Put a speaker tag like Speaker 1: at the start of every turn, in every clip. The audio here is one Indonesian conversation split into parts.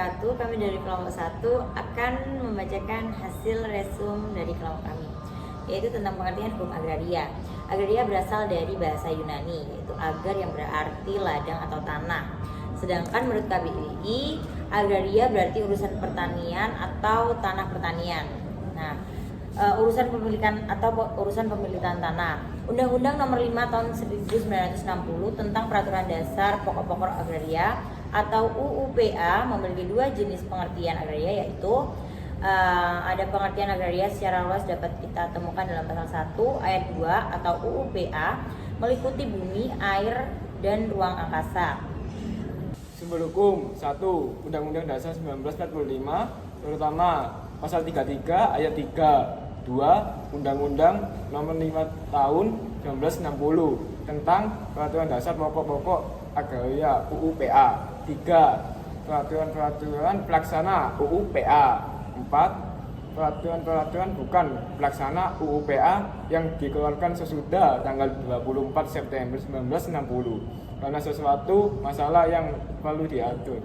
Speaker 1: wabarakatuh. Kami dari kelompok 1 akan membacakan hasil resum dari kelompok kami, yaitu tentang pengertian hukum agraria. Agraria berasal dari bahasa Yunani, yaitu agar yang berarti ladang atau tanah. Sedangkan menurut KBBI, agraria berarti urusan pertanian atau tanah pertanian. Nah, urusan pemilikan atau urusan pemilikan tanah. Undang-Undang Nomor 5 Tahun 1960 tentang Peraturan Dasar Pokok-pokok Agraria atau UUPA memiliki dua jenis pengertian agraria, yaitu ada pengertian agraria secara luas dapat kita temukan dalam pasal 1 ayat 2 atau UUPA meliputi bumi, air, dan ruang angkasa.
Speaker 2: Sumber hukum 1. Undang-Undang Dasar 1945 terutama pasal 33 ayat 3. 2. Undang-Undang Nomor 5 Tahun 1960 tentang Peraturan Dasar Pokok-pokok Agraria UUPA. 3. Peraturan pelaksana UUPA. 4. Peraturan bukan pelaksana UUPA yang dikeluarkan sesudah tanggal 24 September 1960 karena sesuatu masalah yang perlu diatur.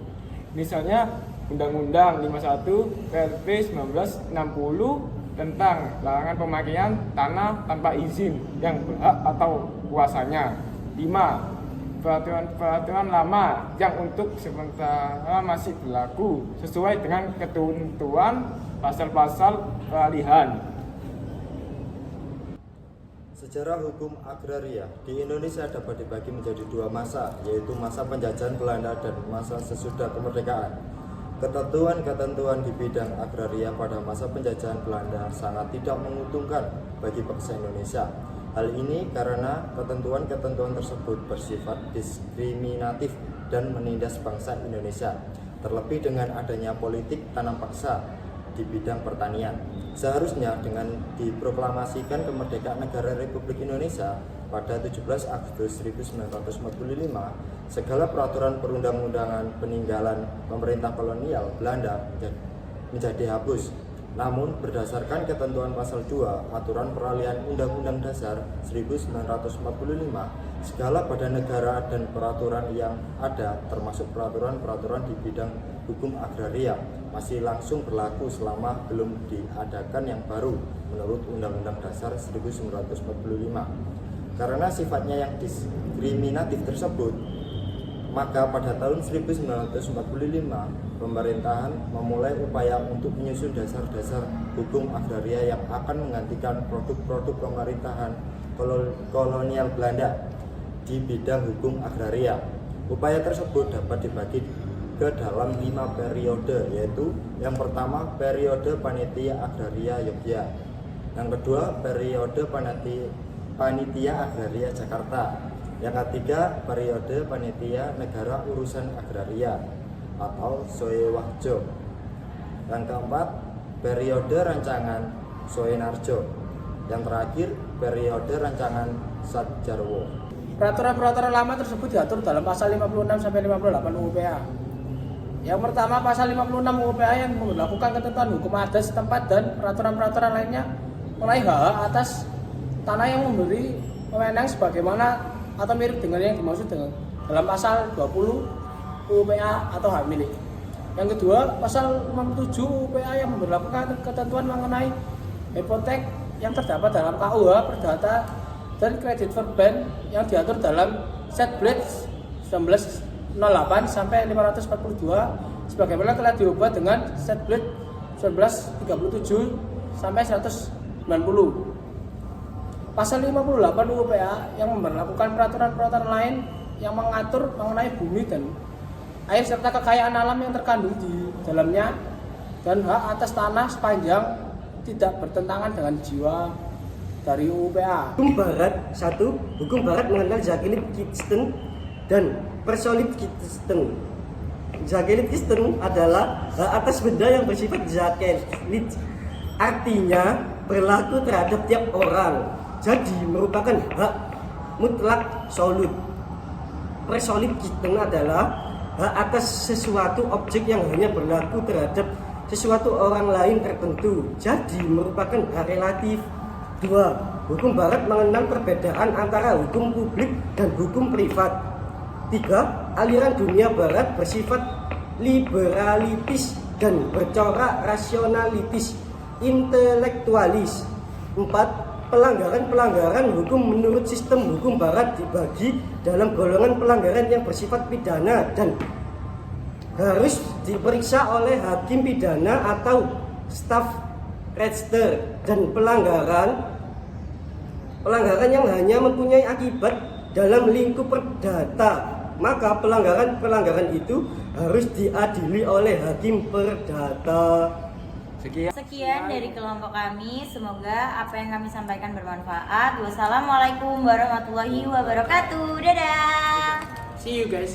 Speaker 2: Misalnya Undang-Undang 51 PRP 1960 tentang larangan pemakaian tanah tanpa izin yang berhak atau kuasanya. 5. Peraturan lama yang untuk sementara masih berlaku sesuai dengan ketentuan pasal-pasal peralihan.
Speaker 3: Sejarah hukum agraria di Indonesia dapat dibagi menjadi dua masa, yaitu masa penjajahan Belanda dan masa sesudah kemerdekaan. Ketentuan-ketentuan di bidang agraria pada masa penjajahan Belanda sangat tidak menguntungkan bagi bangsa Indonesia. Hal ini karena ketentuan-ketentuan tersebut bersifat diskriminatif dan menindas bangsa Indonesia, terlebih dengan adanya politik tanam paksa di bidang pertanian. Seharusnya dengan diproklamasikan kemerdekaan negara Republik Indonesia pada 17 Agustus 1945, segala peraturan perundang-undangan peninggalan pemerintah kolonial Belanda menjadi hapus. Namun berdasarkan ketentuan pasal 2 Aturan Peralihan Undang-Undang Dasar 1945, segala badan negara dan peraturan yang ada termasuk peraturan-peraturan di bidang hukum agraria masih langsung berlaku selama belum diadakan yang baru menurut Undang-Undang Dasar 1945. Karena sifatnya yang diskriminatif tersebut, maka pada tahun 1945 pemerintahan memulai upaya untuk menyusun dasar-dasar hukum agraria yang akan menggantikan produk-produk pemerintahan kolonial Belanda di bidang hukum agraria. Upaya tersebut dapat dibagi ke dalam 5 periode, yaitu yang pertama periode Panitia Agraria Yogyakarta, yang kedua periode Panitia Agraria Jakarta, yang ketiga periode Panitia Negara Urusan Agraria atau Soewahjo, yang keempat periode Rancangan Soenarjo, yang terakhir periode Rancangan Sadjarwo.
Speaker 4: Peraturan-peraturan lama tersebut diatur dalam pasal 56 sampai 58 UUPA. Yang pertama, pasal 56 UUPA yang melakukan ketentuan hukum adat setempat dan peraturan-peraturan lainnya mengenai hak atas tanah yang memberi wewenang sebagaimana atau mirip dengan yang dimaksud dengan dalam pasal 20 UUPA atau hak milik. Yang kedua, pasal 57 UUPA yang memberlakukan ketentuan mengenai hipotek yang terdapat dalam KUH Perdata dan kredit verban yang diatur dalam Setblad 1908 sampai 542 sebagaimana telah diubah dengan Setblad 1937 sampai 190. Pasal 58 UUPA yang memberlakukan peraturan-peraturan lain yang mengatur mengenai bumi dan air serta kekayaan alam yang terkandung di dalamnya dan hak atas tanah sepanjang tidak bertentangan dengan jiwa dari UUPA.
Speaker 5: Hukum Barat 1. Hukum Barat mengenal Zakelitkisten dan Persolitkisten. Zakelitkisten adalah hak atas benda yang bersifat zakelit, artinya berlaku terhadap tiap orang, jadi merupakan hak mutlak solut. Persolitkisten adalah hak atas sesuatu objek yang hanya berlaku terhadap sesuatu orang lain tertentu, jadi merupakan hak relatif. 2. Hukum Barat mengenal perbedaan antara hukum publik dan hukum privat. 3. Aliran dunia Barat bersifat liberalitis, dan bercorak rasionalitis, intelektualis. 4. Pelanggaran-pelanggaran hukum menurut sistem hukum barat dibagi dalam golongan pelanggaran yang bersifat pidana dan harus diperiksa oleh hakim pidana atau staf register, dan pelanggaran yang hanya mempunyai akibat dalam lingkup perdata, maka pelanggaran itu harus diadili oleh hakim perdata.
Speaker 1: Sekian dari kelompok kami, semoga apa yang kami sampaikan bermanfaat. Wassalamualaikum warahmatullahi wabarakatuh. Dadah.
Speaker 4: See you guys.